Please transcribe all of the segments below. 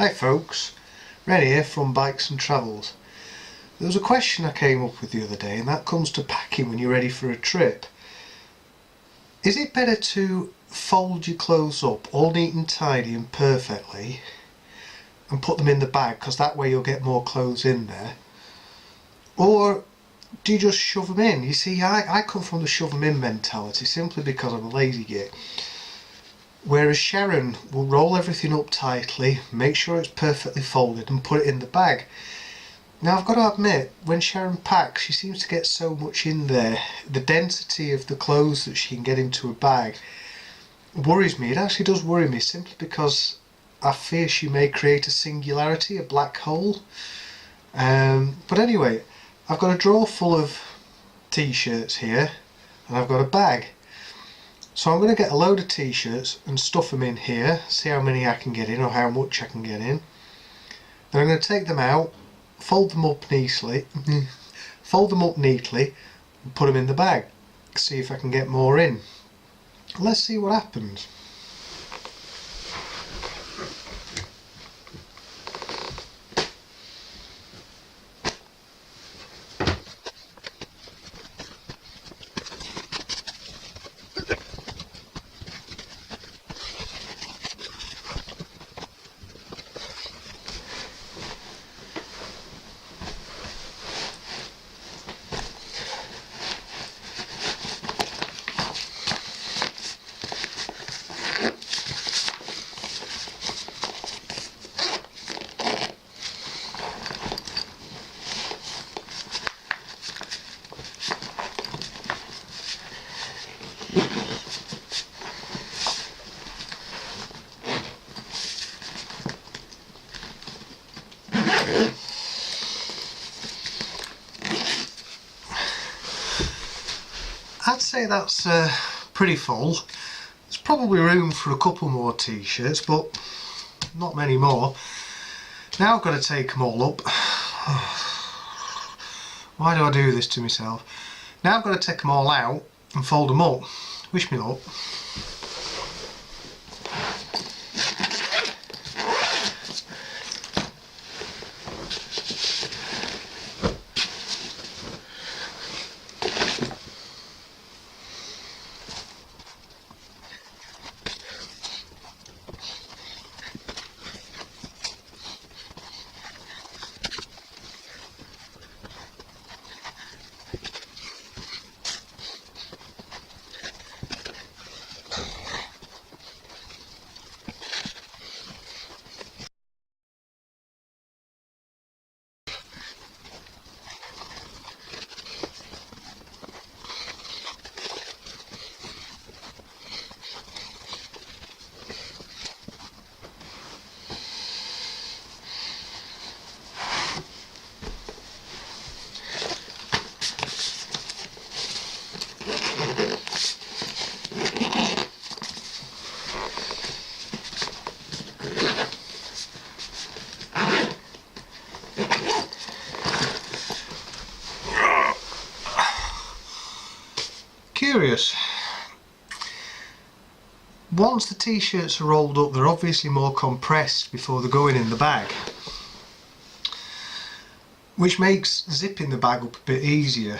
Hi folks, Ren here from Bikes and Travels. There was a question I came up with the other day, and that comes to packing when you're ready for a trip. Is it better to fold your clothes up all neat and tidy and perfectly and put them in the bag, because that way you'll get more clothes in there? Or do you just shove them in? You see, I come from the shove them in mentality simply because I'm a lazy git. Whereas Sharon will roll everything up tightly, make sure it's perfectly folded and put it in the bag. Now I've got to admit, when Sharon packs, she seems to get so much in there. The density of the clothes that she can get into a bag worries me. It actually does worry me, simply because I fear she may create a singularity, a black hole. But anyway, I've got a drawer full of t-shirts here, and I've got a bag. So I'm going to get a load of t-shirts and stuff them in here, see how many I can get in or how much I can get in. Then I'm going to take them out, fold them up neatly, and put them in the bag. See if I can get more in. Let's see what happens. I'd say that's pretty full. There's probably room for a couple more t-shirts, but not many more. Now I've got to take them all up. Why do I do this to myself? Now I've got to take them all out and fold them up. Wish me luck. Curious. Once the t-shirts are rolled up, they're obviously more compressed before they're going in the bag, which makes zipping the bag up a bit easier.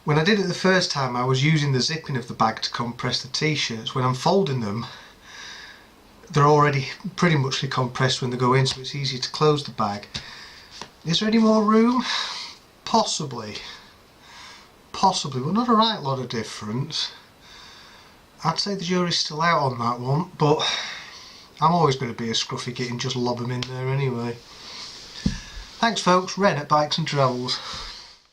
When I did it the first time, I was using the zipping of the bag to compress the t-shirts. When I'm folding them, they're already pretty much compressed when they go in, so it's easier to close the bag. Is there any more room? Possibly, but not a right lot of difference. I'd say the jury's still out on that one, but I'm always going to be a scruffy git and just lob them in there anyway. Thanks folks, Ren at Bikes and Travels.